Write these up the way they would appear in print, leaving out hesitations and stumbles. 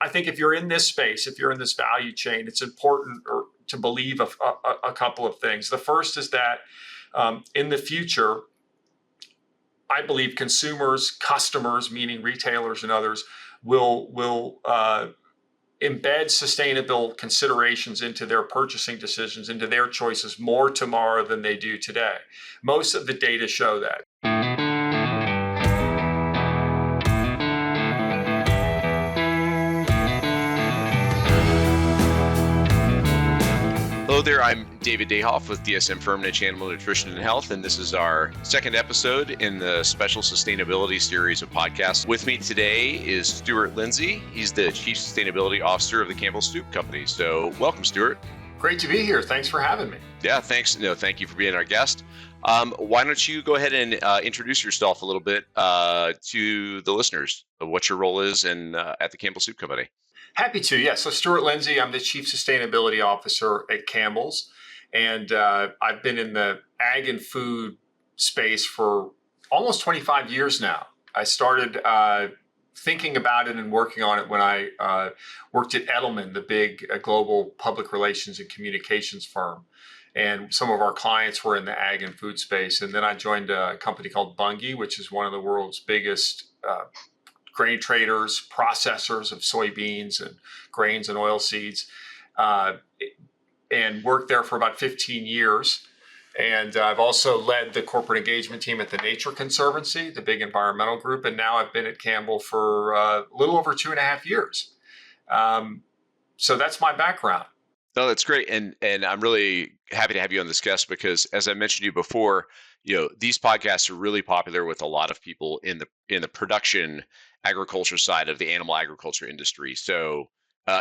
I think if you're in this space, if you're in this value chain, it's important to believe a couple of things. The first is that in the future, I believe consumers, customers, meaning retailers and others, will embed sustainable considerations into their purchasing decisions, into their choices more tomorrow than they do today. Most of the data show that. Hello there, I'm David Dayhoff with DSM Firmenich Animal Nutrition and Health, and this is our second episode in the special sustainability series of podcasts. With me today is Stewart Lindsay. He's the Chief Sustainability Officer of the Campbell Soup Company. So welcome, Stewart. Great to be here. Thanks for having me. Yeah, thanks. Thank you for being our guest. Why don't you go ahead and introduce yourself a little bit to the listeners of what your role is at the Campbell Soup Company? Happy to, yes. So Stewart Lindsay, I'm the Chief Sustainability Officer at Campbell's, and I've been in the ag and food space for almost 25 years now. I started thinking about it and working on it when I worked at Edelman, the big global public relations and communications firm. And some of our clients were in the ag and food space. And then I joined a company called Bunge, which is one of the world's biggest grain traders, processors of soybeans and grains and oil seeds, and worked there for about 15 years. And I've also led the corporate engagement team at the Nature Conservancy, the big environmental group. And now I've been at Campbell for a little over 2.5 years. So that's my background. No, that's great. And I'm really happy to have you on this guest because, as I mentioned to you before, these podcasts are really popular with a lot of people in the production agriculture side of the animal agriculture industry. So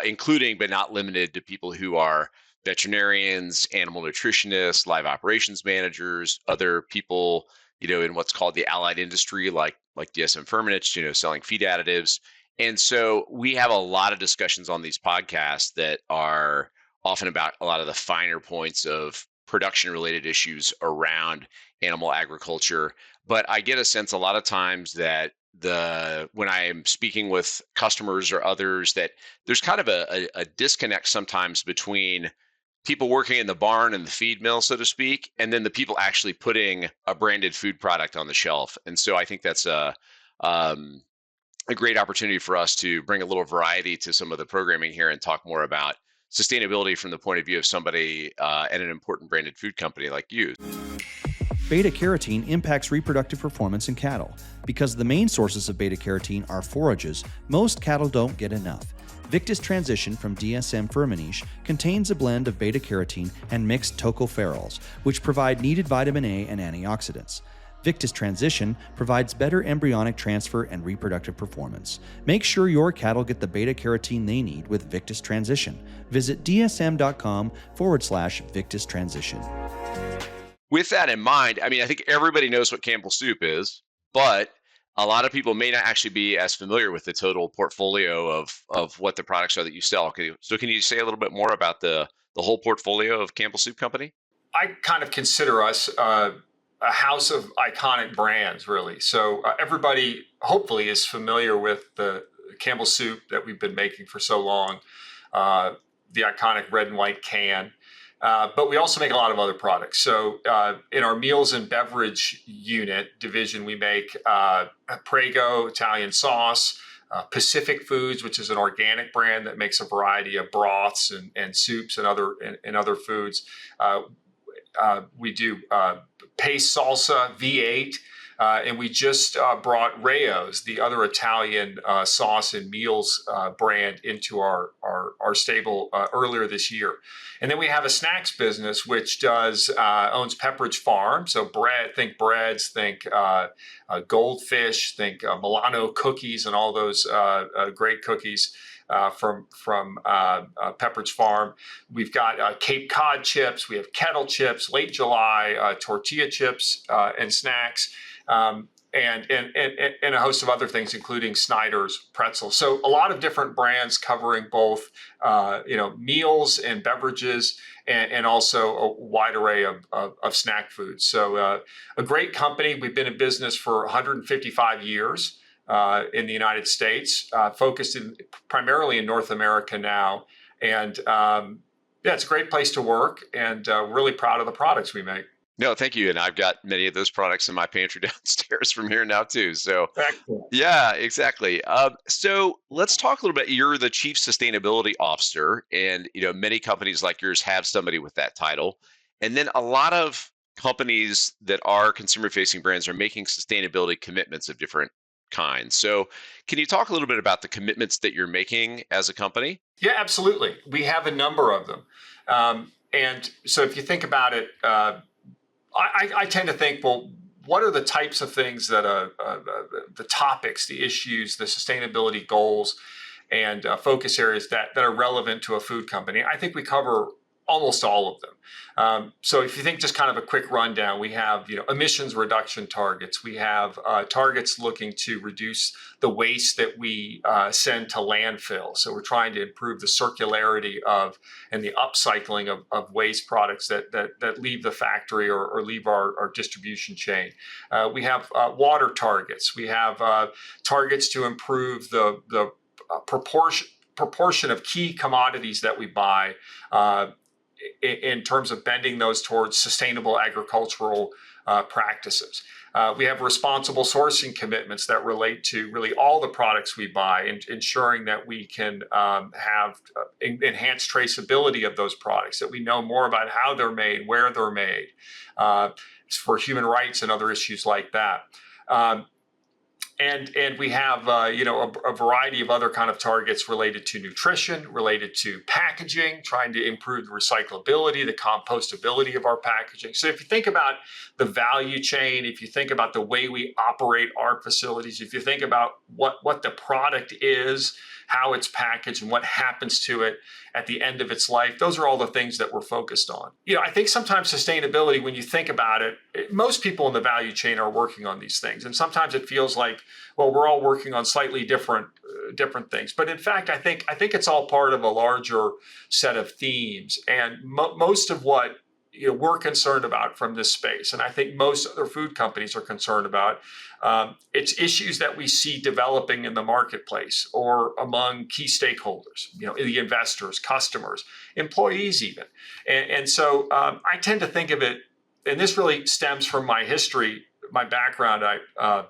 including but not limited to people who are veterinarians, animal nutritionists, live operations managers, other people, in what's called the allied industry, like DSM Firmenich, selling feed additives. And so we have a lot of discussions on these podcasts that are often about a lot of the finer points of production related issues around animal agriculture. But I get a sense a lot of times that when I am speaking with customers or others, that there's kind of a disconnect sometimes between people working in the barn and the feed mill, so to speak, and then the people actually putting a branded food product on the shelf. And so I think that's a great opportunity for us to bring a little variety to some of the programming here and talk more about sustainability from the point of view of somebody at an important branded food company like you. Beta-carotene impacts reproductive performance in cattle. Because the main sources of beta-carotene are forages, most cattle don't get enough. Victus Transition from DSM Firmenich contains a blend of beta-carotene and mixed tocopherols, which provide needed vitamin A and antioxidants. Victus Transition provides better embryonic transfer and reproductive performance. Make sure your cattle get the beta-carotene they need with Victus Transition. Visit dsm.com/Victus Transition. With that in mind, I think everybody knows what Campbell Soup is, but a lot of people may not actually be as familiar with the total portfolio of what the products are that you sell. So can you say a little bit more about the whole portfolio of Campbell Soup Company? I kind of consider us a house of iconic brands, really. So everybody hopefully is familiar with the Campbell Soup that we've been making for so long, the iconic red and white can. But we also make a lot of other products. So in our meals and beverage division, we make Prego Italian sauce, Pacific Foods, which is an organic brand that makes a variety of broths and soups and other foods. We do paste salsa, V8, and we just brought Rayo's, the other Italian sauce and meals brand, into our stable earlier this year. And then we have a snacks business which owns Pepperidge Farm. So think breads, think Goldfish, think Milano cookies, and all those great cookies from Pepperidge Farm. We've got Cape Cod chips, we have kettle chips, Late July tortilla chips and snacks, and a host of other things, including Snyder's pretzels. So a lot of different brands covering both meals and beverages, and also a wide array of snack foods. So a great company. We've been in business for 155 years. in the United States, focused primarily in North America now. And yeah, it's a great place to work, and really proud of the products we make. No, thank you. And I've got many of those products in my pantry downstairs from here now too. So Excellent. yeah, exactly. So let's talk a little bit. You're the chief sustainability officer, and many companies like yours have somebody with that title. And then a lot of companies that are consumer-facing brands are making sustainability commitments of different kinds. So can you talk a little bit about the commitments that you're making as a company? Yeah, absolutely. We have a number of them. And so if you think about it, I tend to think, well, what are the types of things that the topics, the issues, the sustainability goals, and focus areas that are relevant to a food company? I think we cover almost all of them. So if you think just kind of a quick rundown, we have emissions reduction targets. We have targets looking to reduce the waste that we send to landfill. So we're trying to improve the circularity and the upcycling of waste products that leave the factory or leave our distribution chain. We have water targets. We have targets to improve the proportion of key commodities that we buy in terms of bending those towards sustainable agricultural practices. We have responsible sourcing commitments that relate to really all the products we buy, and ensuring that we can have enhanced traceability of those products, that we know more about how they're made, where they're made, for human rights and other issues like that. And we have a variety of other kind of targets related to nutrition, related to packaging, trying to improve the recyclability, the compostability of our packaging. So if you think about the value chain, if you think about the way we operate our facilities, if you think about what the product is, how it's packaged, and what happens to it at the end of its life, those are all the things that we're focused on. I think sometimes sustainability, when you think about it, most people in the value chain are working on these things. And sometimes it feels like, well, we're all working on slightly different things. But in fact, I think it's all part of a larger set of themes. And most of what we're concerned about from this space, and I think most other food companies are concerned about, it's issues that we see developing in the marketplace or among key stakeholders, the investors, customers, employees even. And so I tend to think of it, and this really stems from my history, my background. I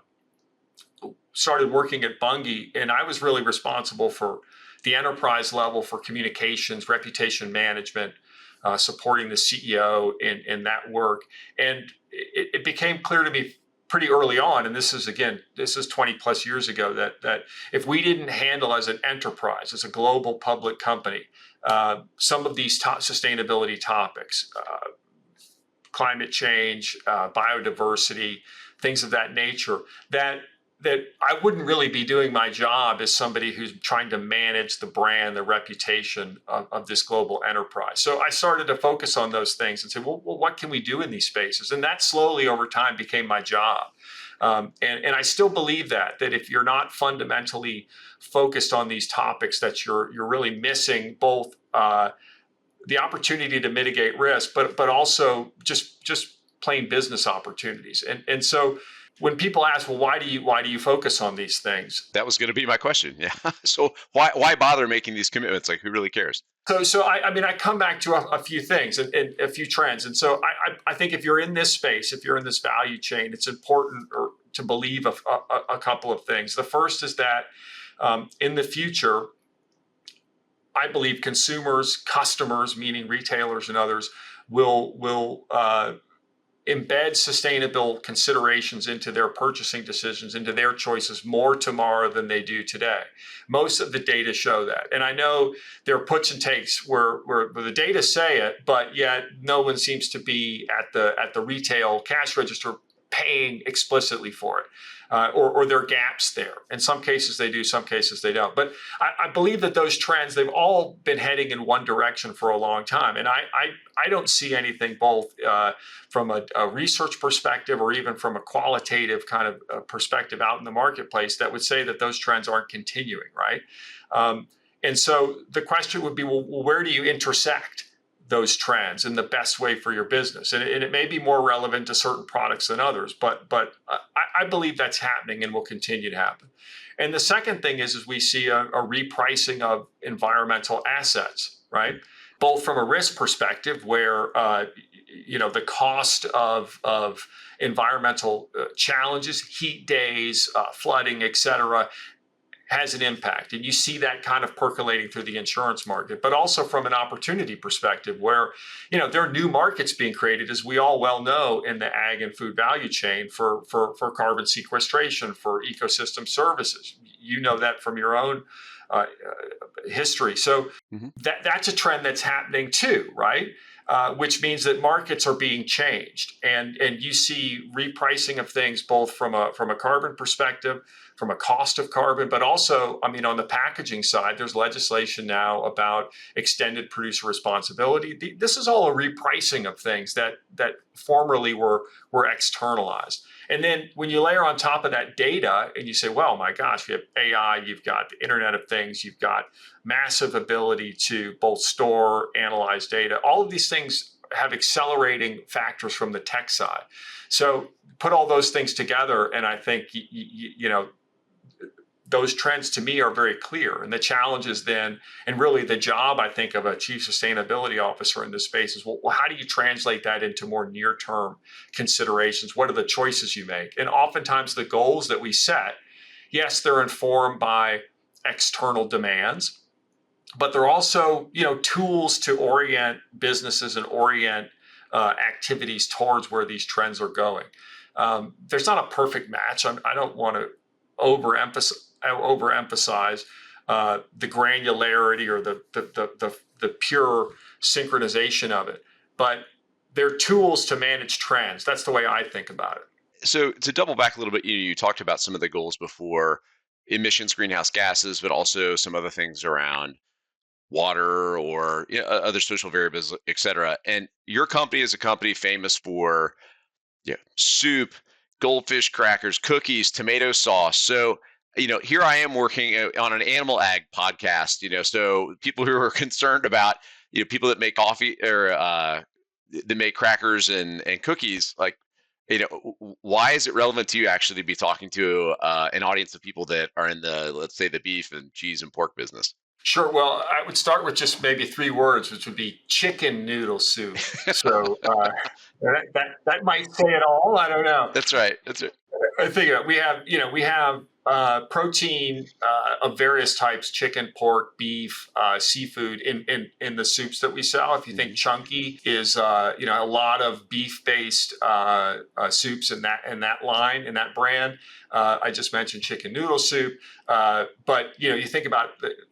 started working at Bunge, and I was really responsible for the enterprise level for communications, reputation management, supporting the CEO in that work. And it became clear to me pretty early on, and this is 20 plus years ago, that if we didn't handle as an enterprise, as a global public company, some of these sustainability topics, climate change, biodiversity, things of that nature, that I wouldn't really be doing my job as somebody who's trying to manage the brand, the reputation of this global enterprise. So I started to focus on those things and say, well, what can we do in these spaces? And that slowly over time became my job. And I still believe that if you're not fundamentally focused on these topics, that you're really missing both the opportunity to mitigate risk, but also just plain business opportunities. And so when people ask, well, why do you focus on these things? That was going to be my question. Yeah. So why bother making these commitments? Like, who really cares? So I come back to a few things and a few trends. And so I think if you're in this space, if you're in this value chain, it's important to believe a couple of things. The first is that in the future, I believe consumers, customers, meaning retailers and others, will embed sustainable considerations into their purchasing decisions, into their choices more tomorrow than they do today. Most of the data show that. And I know there are puts and takes where the data say it, but yet no one seems to be at the retail cash register paying explicitly for it. Or there are gaps there. In some cases they do, some cases they don't. But I believe that those trends, they've all been heading in one direction for a long time. And I don't see anything both from a research perspective or even from a qualitative kind of perspective out in the marketplace that would say that those trends aren't continuing, right? And so the question would be, well, where do you intersect those trends and the best way for your business. And it may be more relevant to certain products than others, but I believe that's happening and will continue to happen. And the second thing is we see a repricing of environmental assets, right? Both from a risk perspective, where the cost of environmental challenges, heat days, flooding, et cetera, has an impact. And you see that kind of percolating through the insurance market, but also from an opportunity perspective where, there are new markets being created, as we all well know, in the ag and food value chain for carbon sequestration, for ecosystem services. You know that from your own history. So that's a trend that's happening too, right? Which means that markets are being changed, and you see repricing of things both from a carbon perspective, from a cost of carbon, but also, on the packaging side, there's legislation now about extended producer responsibility. This is all a repricing of things that formerly were externalized. And then when you layer on top of that data and you say, well, my gosh, we have AI, you've got the Internet of Things, you've got massive ability to both store, analyze data. All of these things have accelerating factors from the tech side. So put all those things together, and I think, those trends to me are very clear. And the challenge is then, and really the job, I think, of a chief sustainability officer in this space is, well, how do you translate that into more near-term considerations? What are the choices you make? And oftentimes the goals that we set, yes, they're informed by external demands, but they're also, tools to orient businesses and orient activities towards where these trends are going. There's not a perfect match. I don't want to overemphasize the granularity or the pure synchronization of it, but they're tools to manage trends. That's the way I think about it. So to double back a little bit, you talked about some of the goals before: emissions, greenhouse gases, but also some other things around water or other social variables, et cetera. And your company is a company famous for soup, goldfish crackers, cookies, tomato sauce. So, here I am working on an animal ag podcast, so people who are concerned about, people that make coffee or that make crackers and cookies, like, why is it relevant to you actually to be talking to an audience of people that are in the, let's say, the beef and cheese and pork business? Sure. Well, I would start with just maybe 3 words, which would be chicken noodle soup. So that might say it all. I don't know. That's right. That's it. I think we have protein of various types: chicken, pork, beef, seafood in the soups that we sell. If you think chunky is a lot of beef-based soups in that line, in that brand. I just mentioned chicken noodle soup, but you think about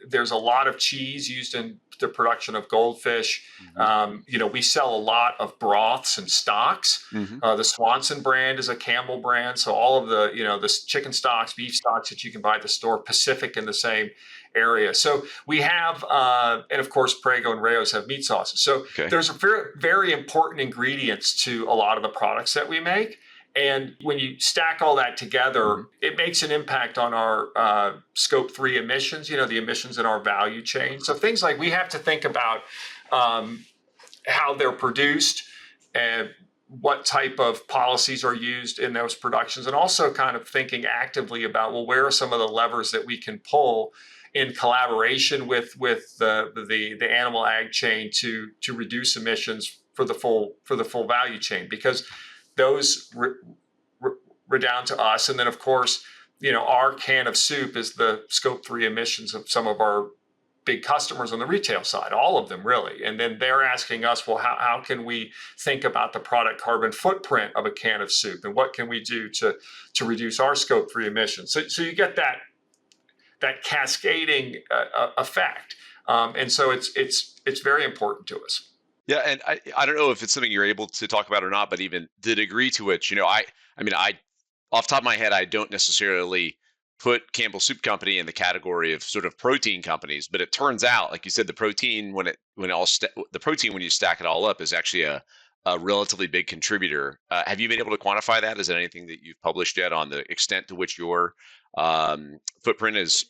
there's a lot of cheese used in the production of goldfish. We sell a lot of broths and stocks. The Swanson brand is a Campbell brand, so all of the the chicken stocks, beef stocks that you can buy at the store, Pacific in the same area. So we have, and of course, Prego and Rayo's have meat sauces. So there's very, very important ingredients to a lot of the products that we make. And when you stack all that together, it makes an impact on our Scope 3 emissions, the emissions in our value chain. So things like we have to think about how they're produced and what type of policies are used in those productions, and also kind of thinking actively about, well, where are some of the levers that we can pull in collaboration with the animal ag chain to reduce emissions for the full value chain, because those redound to us. And then, of course, our can of soup is the Scope 3 emissions of some of our big customers on the retail side, all of them really. And then they're asking us, well, how can we think about the product carbon footprint of a can of soup, and what can we do to reduce our Scope 3 emissions? So you get that cascading effect, and so it's very important to us. Yeah, and I don't know if it's something you're able to talk about or not, but even the degree to which, I off the top of my head, I don't necessarily put Campbell Soup Company in the category of sort of protein companies, but it turns out, like you said, the protein when you stack it all up is actually a relatively big contributor. Have you been able to quantify that? Is there anything that you've published yet on the extent to which your footprint is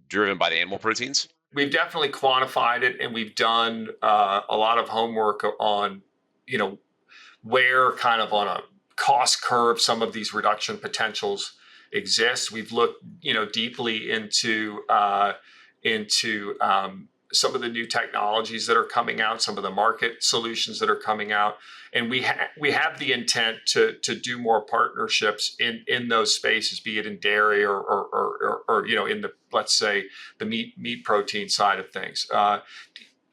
driven by the animal proteins? we've definitely quantified it, and we've done a lot of homework on, where kind of on a cost curve some of these reduction potentials exist. We've looked, deeply into some of the new technologies that are coming out, some of the market solutions that are coming out, and we have the intent to do more partnerships in those spaces, be it in dairy or in the, let's say, the meat protein side of things,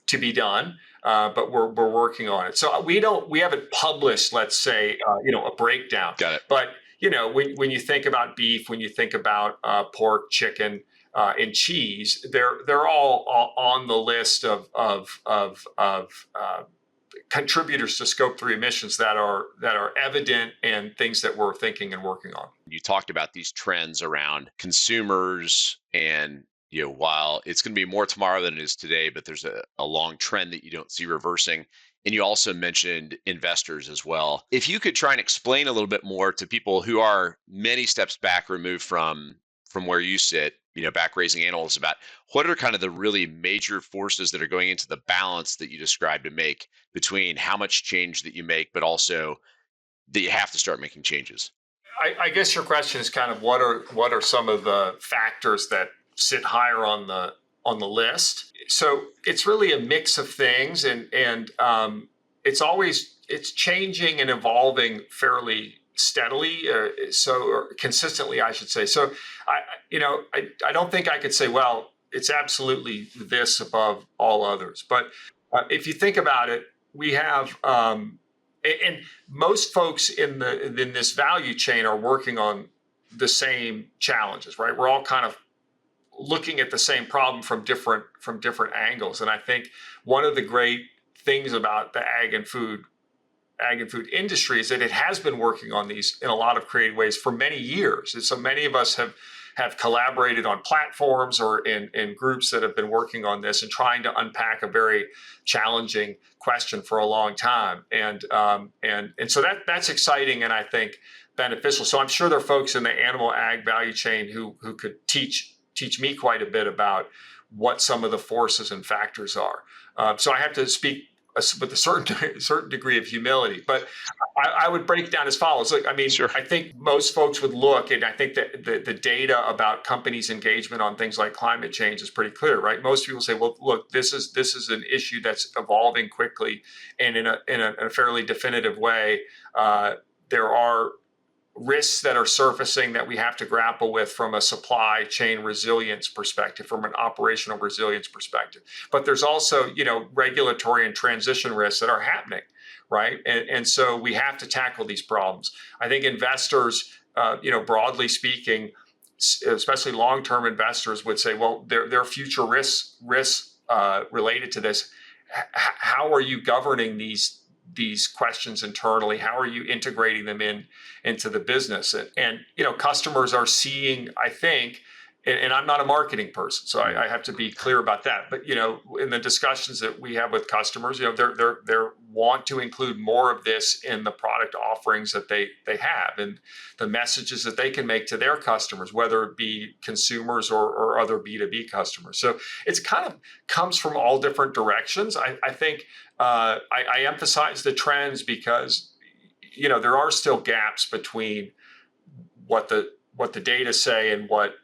to be done. But we're working on it. So we haven't published, let's say, a breakdown. Got it. But when you think about beef, when you think about pork, chicken, and cheese, they're all on the list of contributors to Scope 3 emissions that are evident and things that we're thinking and working on. You talked about these trends around consumers, and while it's going to be more tomorrow than it is today, but there's a long trend that you don't see reversing. And you also mentioned investors as well. If you could try and explain a little bit more to people who are many steps back removed from where you sit, back raising analysts, about what are kind of the really major forces that are going into the balance that you described to make between how much change that you make, but also that you have to start making changes. I guess your question is kind of what are some of the factors that sit higher on the list. So it's really a mix of things, and it's changing and evolving fairly steadily, or consistently, I should say. So I don't think I could say, well, it's absolutely this above all others. But if you think about it, we have, and most folks in this value chain are working on the same challenges, right? We're all kind of looking at the same problem from different angles. And I think one of the great things about the ag and food industry is that it has been working on these in a lot of creative ways for many years. And so many of us have collaborated on platforms or in groups that have been working on this and trying to unpack a very challenging question for a long time. And so that's exciting, and I think beneficial. So I'm sure there are folks in the animal ag value chain who could teach me quite a bit about what some of the forces and factors are. So I have to speak with a certain degree of humility, but I would break it down as follows. Look, I mean, Sure. I think most folks would look, and I think that the data about companies' engagement on things like climate change is pretty clear, right? Most people say, well, look, this is an issue that's evolving quickly and in a fairly definitive way. There are risks that are surfacing that we have to grapple with from a supply chain resilience perspective, from an operational resilience perspective. But there's also, regulatory and transition risks that are happening, right? And so we have to tackle these problems. I think investors, broadly speaking, especially long-term investors, would say, well, there are future risks related to this. How are you governing these questions internally? How are you integrating them into the business? And customers are seeing, I think, and I'm not a marketing person, so I have to be clear about that. But in the discussions that we have with customers, they want to include more of this in the product offerings that they have, and the messages that they can make to their customers, whether it be consumers or other B2B customers. So it's kind of comes from all different directions. I think I emphasize the trends because there are still gaps between what the data say and what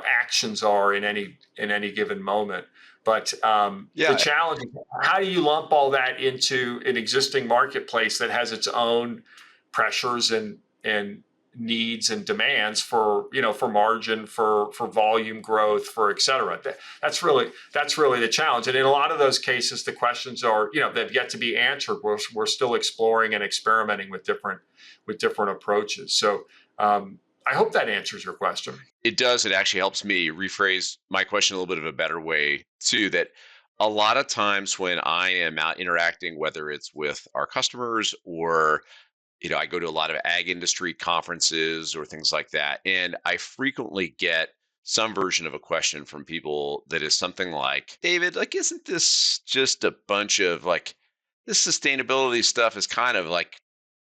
actions are in any given moment. But the challenge is, how do you lump all that into an existing marketplace that has its own pressures and needs and demands for margin, for volume growth, for et cetera? That's really the challenge. And in a lot of those cases, the questions are, they've yet to be answered. We're still exploring and experimenting with different approaches. So I hope that answers your question. It does. It actually helps me rephrase my question a little bit of a better way too, that a lot of times when I am out interacting, whether it's with our customers or I go to a lot of ag industry conferences or things like that, and I frequently get some version of a question from people that is something like, David, isn't this just a bunch of this sustainability stuff is kind of like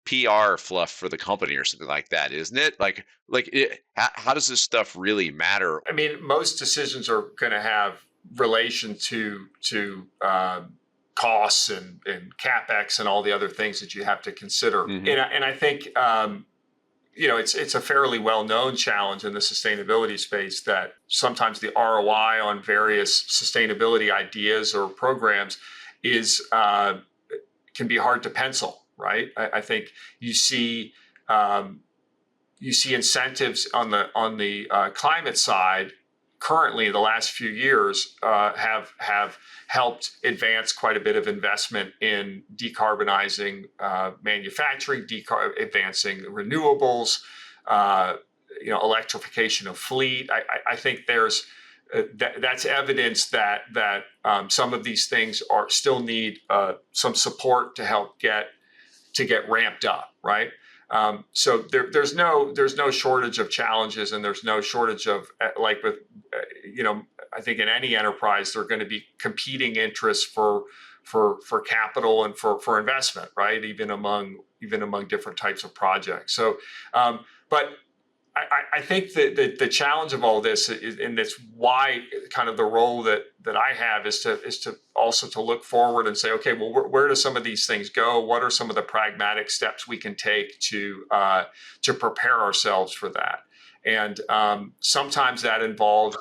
PR fluff for the company or something like that, isn't it? How does this stuff really matter? I mean, most decisions are going to have relation to costs and capex and all the other things that you have to consider. Mm-hmm. And I think it's a fairly well-known challenge in the sustainability space that sometimes the ROI on various sustainability ideas or programs is can be hard to pencil, right? I think you see incentives on the climate side. Currently, the last few years have helped advance quite a bit of investment in decarbonizing manufacturing, advancing renewables, electrification of fleet. I think there's that's evidence that some of these things are still need some support to help get ramped up, right? So there's no shortage of challenges, and there's no shortage of like with I think in any enterprise there are going to be competing interests for capital and for investment, right? Even among different types of projects. So, but I think that the challenge of all this is, and that's why kind of the role that I have is to also to look forward and say, okay, well, where do some of these things go? What are some of the pragmatic steps we can take to prepare ourselves for that? And sometimes that involves,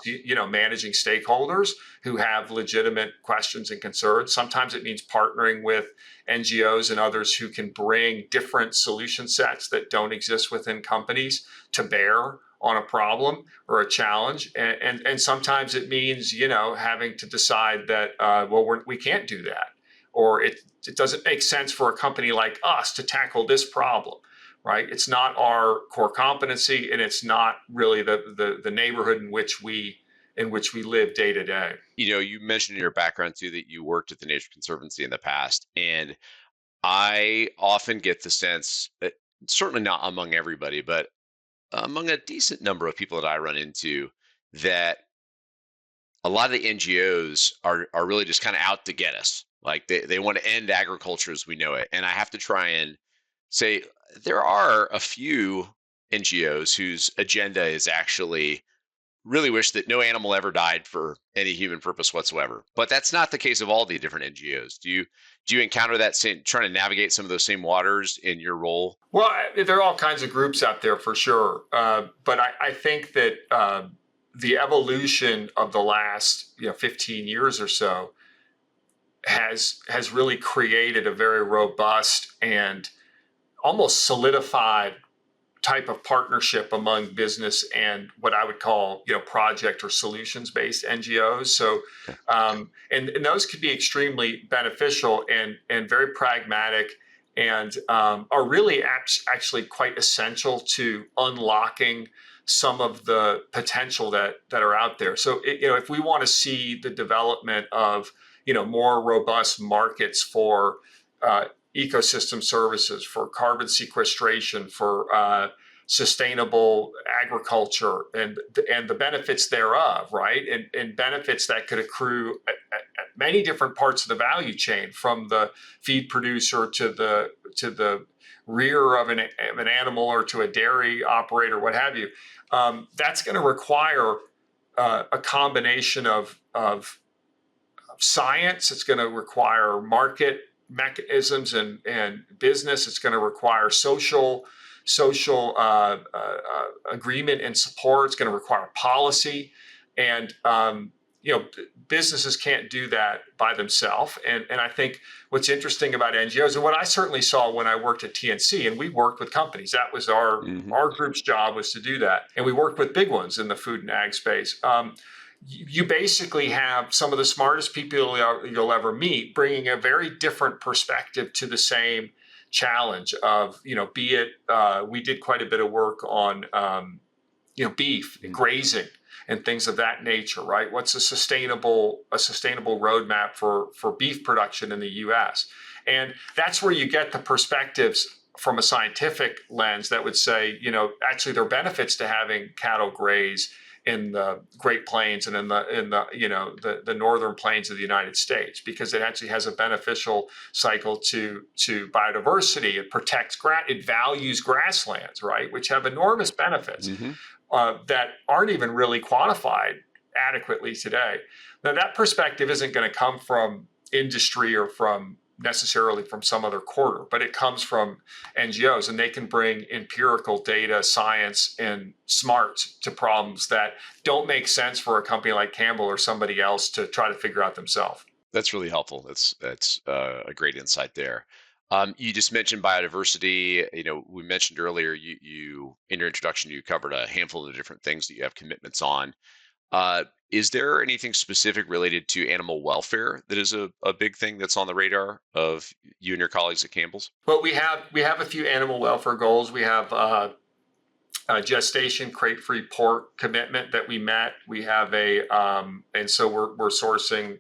managing stakeholders who have legitimate questions and concerns. Sometimes it means partnering with NGOs and others who can bring different solution sets that don't exist within companies to bear on a problem or a challenge. And sometimes it means, having to decide that, we can't do that, or it doesn't make sense for a company like us to tackle this problem. Right? It's not our core competency, and it's not really the neighborhood in which we live day to day. You mentioned in your background too that you worked at the Nature Conservancy in the past, and I often get the sense that, certainly not among everybody, but among a decent number of people that I run into, that a lot of the NGOs are really just kind of out to get us. Like they want to end agriculture as we know it. And I have to try and say there are a few NGOs whose agenda is actually really wish that no animal ever died for any human purpose whatsoever. But that's not the case of all the different NGOs. Do you encounter that same, trying to navigate some of those same waters in your role? Well, there are all kinds of groups out there for sure. But I think that the evolution of the last 15 years or so has really created a very robust and almost solidified type of partnership among business and what I would call, project or solutions-based NGOs. So, and those could be extremely beneficial and very pragmatic, and are really actually quite essential to unlocking some of the potential that are out there. So, if we want to see the development of, more robust markets for ecosystem services, for carbon sequestration, for sustainable agriculture, and the benefits thereof, right? And benefits that could accrue at many different parts of the value chain, from the feed producer to the rearer of an animal, or to a dairy operator, what have you. That's going to require a combination of science. It's going to require market mechanisms and business. It's going to require social agreement and support. It's going to require policy, and businesses can't do that by themselves. And I think what's interesting about NGOs, and what I certainly saw when I worked at TNC, and we worked with companies, that was our group's job, was to do that, and we worked with big ones in the food and ag space. You basically have some of the smartest people you'll ever meet bringing a very different perspective to the same challenge of, be it, we did quite a bit of work on, beef, grazing, and things of that nature, right? What's a sustainable roadmap for beef production in the U.S.? And that's where you get the perspectives from a scientific lens that would say, actually there are benefits to having cattle graze in the Great Plains and in the northern plains of the United States, because it actually has a beneficial cycle to biodiversity. It protects it values grasslands, right, which have enormous benefits that aren't even really quantified adequately today. Now, that perspective isn't going to come from industry or from necessarily from some other quarter, but it comes from NGOs, and they can bring empirical data, science, and smarts to problems that don't make sense for a company like Campbell or somebody else to try to figure out themselves. That's really helpful. That's a great insight there. You just mentioned biodiversity. We mentioned earlier you in your introduction you covered a handful of different things that you have commitments on. Is there anything specific related to animal welfare that is a big thing that's on the radar of you and your colleagues at Campbell's? But we have a few animal welfare goals. We have a gestation crate-free pork commitment that we met. We have and so we're sourcing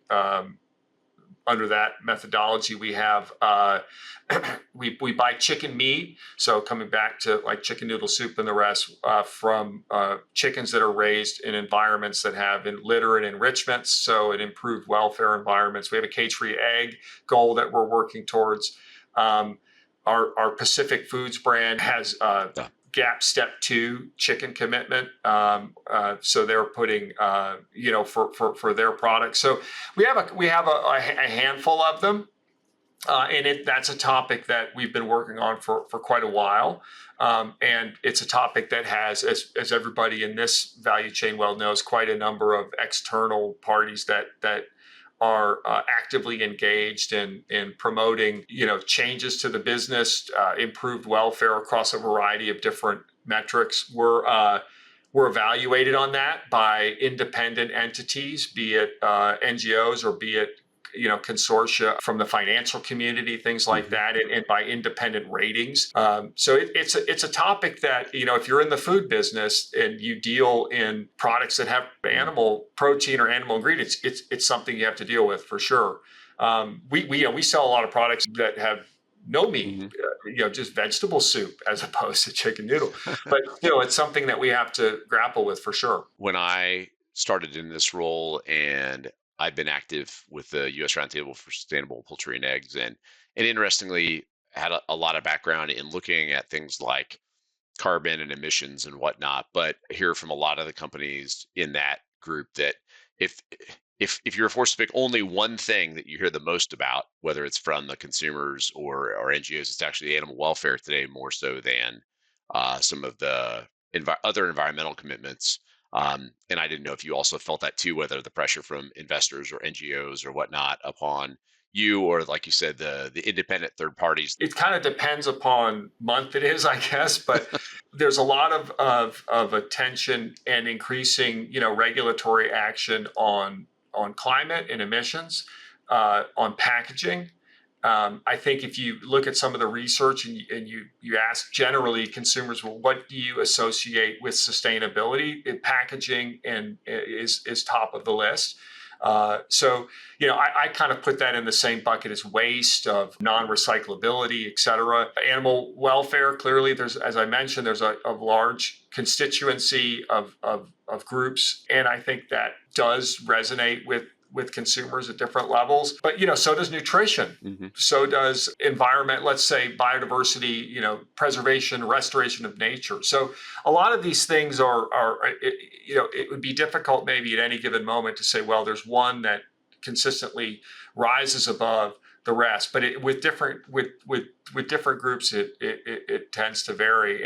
under that methodology. We have we buy chicken meat. So coming back to like chicken noodle soup and the rest from chickens that are raised in environments that have litter and enrichments, so it improved welfare environments. We have a cage-free egg goal that we're working towards. Our Pacific Foods brand has Yeah. GAP Step 2 chicken commitment. So they're putting, for their products. So we have a handful of them. And that's a topic that we've been working on for quite a while. And it's a topic that has, as everybody in this value chain well knows, quite a number of external parties that are actively engaged in promoting, changes to the business, improved welfare across a variety of different metrics. We're evaluated on that by independent entities, be it NGOs or be it consortia from the financial community, things like that, and by independent ratings. So it's a topic that, if you're in the food business and you deal in products that have animal protein or animal ingredients, it's something you have to deal with for sure. We sell a lot of products that have no meat, just vegetable soup as opposed to chicken noodle. But it's something that we have to grapple with for sure. When I started in this role, and I've been active with the U.S. Roundtable for Sustainable Poultry and Eggs, and interestingly had a lot of background in looking at things like carbon and emissions and whatnot. But I hear from a lot of the companies in that group that if you're forced to pick only one thing that you hear the most about, whether it's from the consumers or NGOs, it's actually animal welfare today more so than some of the other environmental commitments. And I didn't know if you also felt that too, whether the pressure from investors or NGOs or whatnot upon you, or like you said, the independent third parties. It kind of depends upon month it is, I guess, but there's a lot of attention and increasing, regulatory action on climate and emissions, on packaging. I think if you look at some of the research and you ask generally consumers, well, what do you associate with sustainability? Packaging is top of the list. So I kind of put that in the same bucket as waste, of non-recyclability, et cetera. Animal welfare, clearly, as I mentioned, there's a large constituency of groups, and I think that does resonate with consumers at different levels. But, so does nutrition. So does environment, let's say biodiversity, preservation, restoration of nature. So a lot of these things it would be difficult maybe at any given moment to say, well, there's one that consistently rises above the rest. But with different groups, it tends to vary.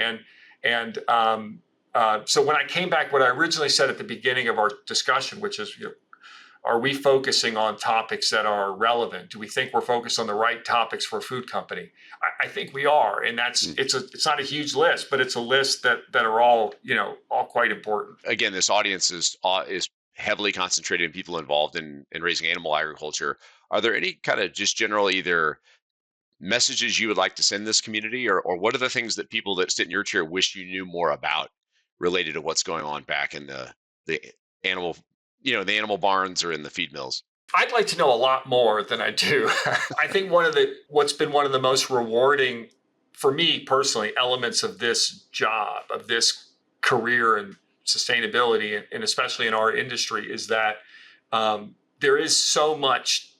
So when I came back, what I originally said at the beginning of our discussion, which is, are we focusing on topics that are relevant? Do we think we're focused on the right topics for a food company? I think we are, and it's not a huge list, but it's a list that are all quite important. Again, this audience is heavily concentrated in people involved in raising animal agriculture. Are there any kind of just general either messages you would like to send this community, or what are the things that people that sit in your chair wish you knew more about related to what's going on back in the animal, the animal barns or in the feed mills? I'd like to know a lot more than I do. I think what's been one of the most rewarding for me personally elements of this job, of this career and sustainability, and especially in our industry, is that there is so much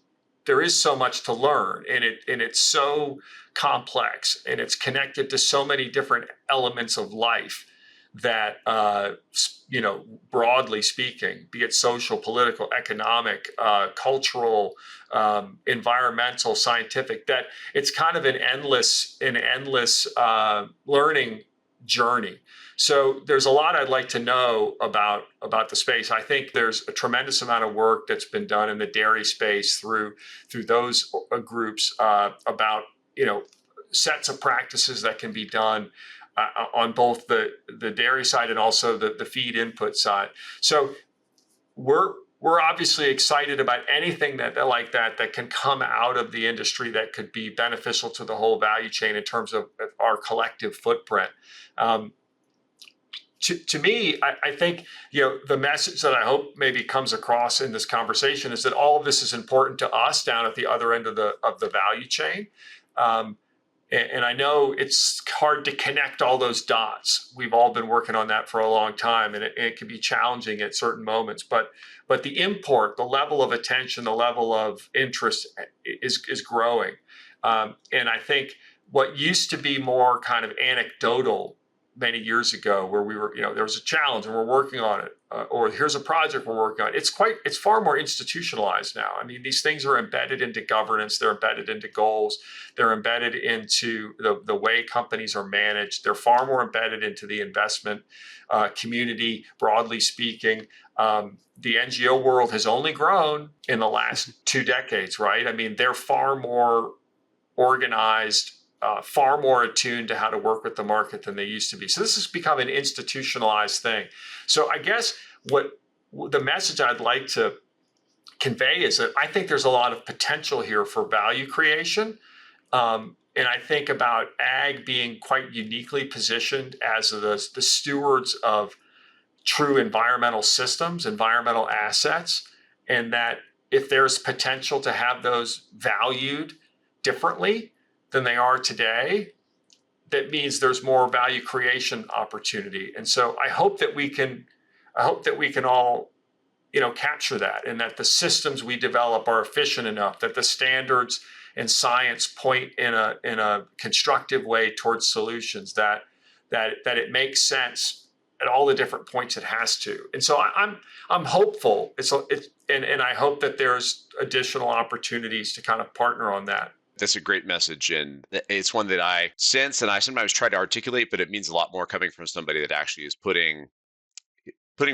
to learn, and it's so complex, and it's connected to so many different elements of life that, broadly speaking, be it social, political, economic, cultural, environmental, scientific, that it's kind of an endless learning journey. So there's a lot I'd like to know about the space. I think there's a tremendous amount of work that's been done in the dairy space through those groups about sets of practices that can be done on both the dairy side and also the feed input side. So we're obviously excited about anything that can come out of the industry that could be beneficial to the whole value chain in terms of our collective footprint. To me, I think the message that I hope maybe comes across in this conversation is that all of this is important to us down at the other end of the value chain. And I know it's hard to connect all those dots. We've all been working on that for a long time, and it can be challenging at certain moments. But the import, the level of attention, the level of interest is growing. And I think what used to be more kind of anecdotal many years ago, where we were, there was a challenge and we're working on it, or here's a project we're working on. It's far more institutionalized now. I mean, these things are embedded into governance, they're embedded into goals, they're embedded into the way companies are managed. They're far more embedded into the investment community, broadly speaking. The NGO world has only grown in the last 2 decades, right? I mean, they're far more organized, far more attuned to how to work with the market than they used to be. So this has become an institutionalized thing. So I guess what the message I'd like to convey is that I think there's a lot of potential here for value creation. And I think about ag being quite uniquely positioned as the stewards of true environmental systems, environmental assets, and that if there's potential to have those valued differently than they are today, that means there's more value creation opportunity. And so I hope that we can all, capture that, and that the systems we develop are efficient enough, that the standards and science point in a constructive way towards solutions, that it makes sense at all the different points it has to. And so I'm hopeful. And I hope that there's additional opportunities to kind of partner on that. That's a great message, and it's one that I sense and I sometimes try to articulate, but it means a lot more coming from somebody that actually is putting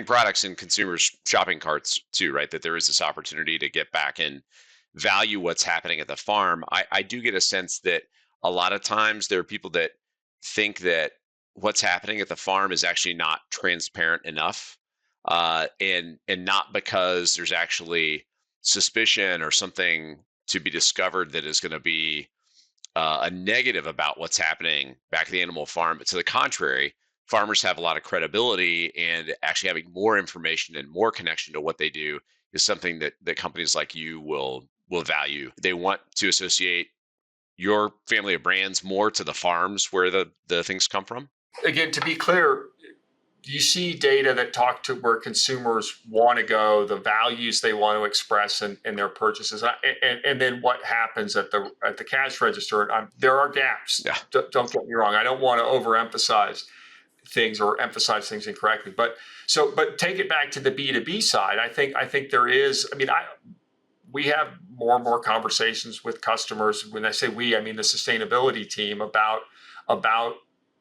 products in consumers' shopping carts too, right? That there is this opportunity to get back and value what's happening at the farm. I do get a sense that a lot of times there are people that think that what's happening at the farm is actually not transparent enough, and not because there's actually suspicion or something to be discovered that is going to be a negative about what's happening back at the animal farm. But to the contrary, farmers have a lot of credibility, and actually having more information and more connection to what they do is something that companies like you will value. They want to associate your family of brands more to the farms where the things come from. Again, to be clear, you see data that talk to where consumers want to go, the values they want to express in their purchases, and then what happens at the cash register. There are gaps. Yeah. Don't get me wrong. I don't want to overemphasize things or emphasize things incorrectly. But take it back to the B2B side. I think there is. I mean, we have more and more conversations with customers. When I say we, I mean the sustainability team about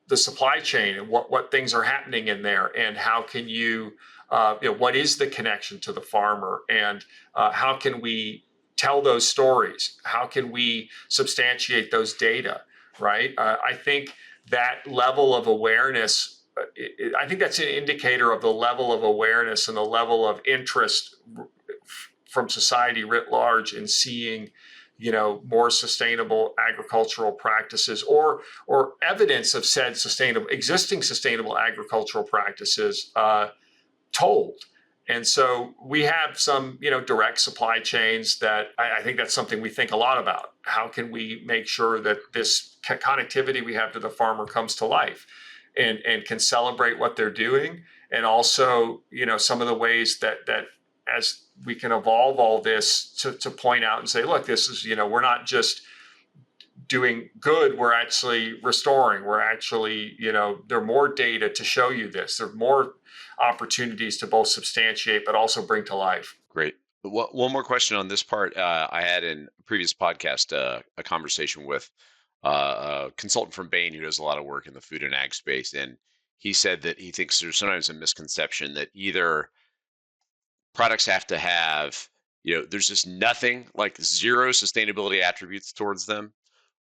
the supply chain and what things are happening in there, and how can you, what is the connection to the farmer, and how can we tell those stories? How can we substantiate those data, right? I think that level of awareness, I think that's an indicator of the level of awareness and the level of interest from society writ large in seeing more sustainable agricultural practices or evidence of said existing sustainable agricultural practices told. And so we have some, direct supply chains that I think that's something we think a lot about. How can we make sure that this connectivity we have to the farmer comes to life and can celebrate what they're doing? And also, some of the ways that as we can evolve all this to point out and say, look, this is, we're not just doing good, we're actually restoring. We're actually, there are more data to show you this. There are more opportunities to both substantiate but also bring to life. Great. One more question on this part. I had in a previous podcast a conversation with a consultant from Bain who does a lot of work in the food and ag space, and he said that he thinks there's sometimes a misconception that either products have to have, there's just nothing, like zero sustainability attributes towards them,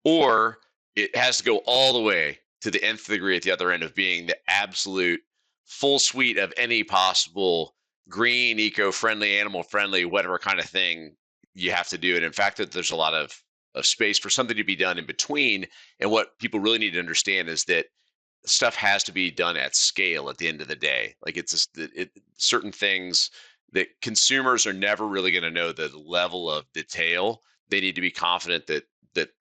or it has to go all the way to the nth degree at the other end of being the absolute full suite of any possible green, eco-friendly, animal-friendly, whatever kind of thing you have to do. And in fact, that there's a lot of space for something to be done in between. And what people really need to understand is that stuff has to be done at scale at the end of the day. Like certain things that consumers are never really going to know the level of detail. They need to be confident that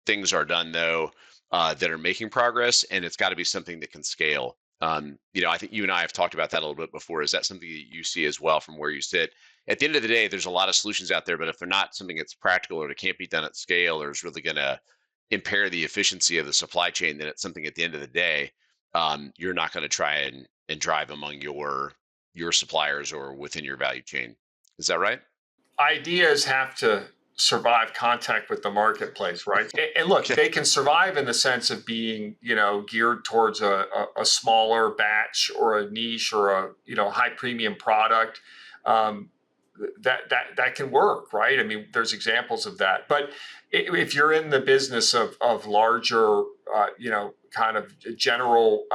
things are done though that are making progress, and it's got to be something that can scale. I think you and I have talked about that a little bit before. Is that something that you see as well from where you sit? At the end of the day, there's a lot of solutions out there, but if they're not something that's practical or it can't be done at scale or is really going to impair the efficiency of the supply chain, then it's something at the end of the day you're not going to try and drive among your suppliers or within your value chain. Is that right? Ideas have to survive contact with the marketplace, right? And look, they can survive in the sense of being, geared towards a smaller batch or a niche or a, high premium product. That can work, right? I mean, there's examples of that. But if you're in the business of larger, kind of general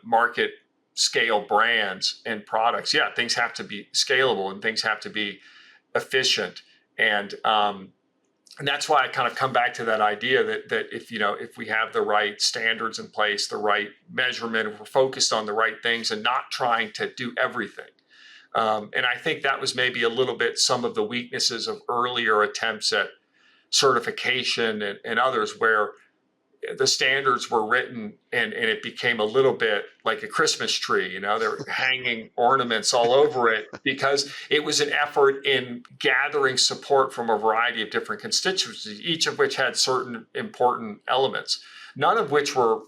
market scale brands and products, things have to be scalable and things have to be efficient. And that's why I kind of come back to that idea that if we have the right standards in place, the right measurement, if we're focused on the right things and not trying to do everything. And I think that was maybe a little bit some of the weaknesses of earlier attempts at certification and others, where the standards were written and it became a little bit like a Christmas tree. They're hanging ornaments all over it because it was an effort in gathering support from a variety of different constituencies, each of which had certain important elements, none of which were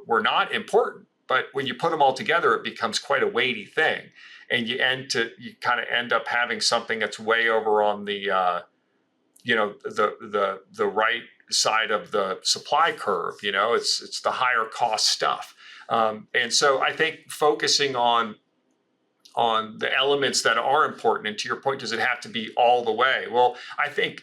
not important. But when you put them all together, it becomes quite a weighty thing. And you kind of end up having something that's way over on the the right side of the supply curve. It's the higher cost stuff. And so I think focusing on the elements that are important, and to your point, does it have to be all the way? Well, I think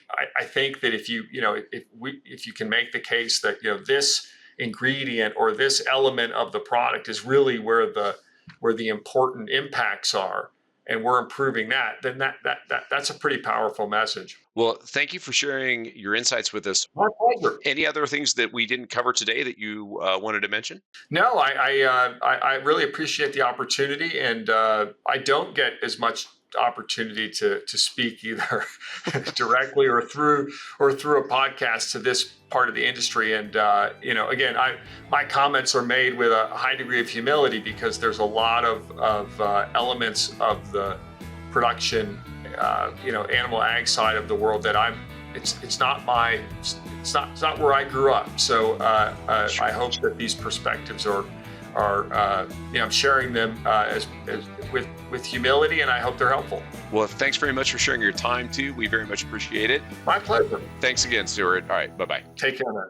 that if you can make the case that this ingredient or this element of the product is really where the important impacts are, and we're improving that, then that's a pretty powerful message. Well, thank you for sharing your insights with us. My pleasure. Any other things that we didn't cover today that you wanted to mention? No, I really appreciate the opportunity, and I don't get as much opportunity to speak either directly or through a podcast to this part of the industry. And again, my comments are made with a high degree of humility because there's a lot of elements of the production, animal ag side of the world that it's not where I grew up. So I hope that these perspectives are I'm sharing them as with humility, and I hope they're helpful. Well, thanks very much for sharing your time too. We very much appreciate it. My pleasure. Thanks again, Stewart. All right, bye-bye. Take care, man.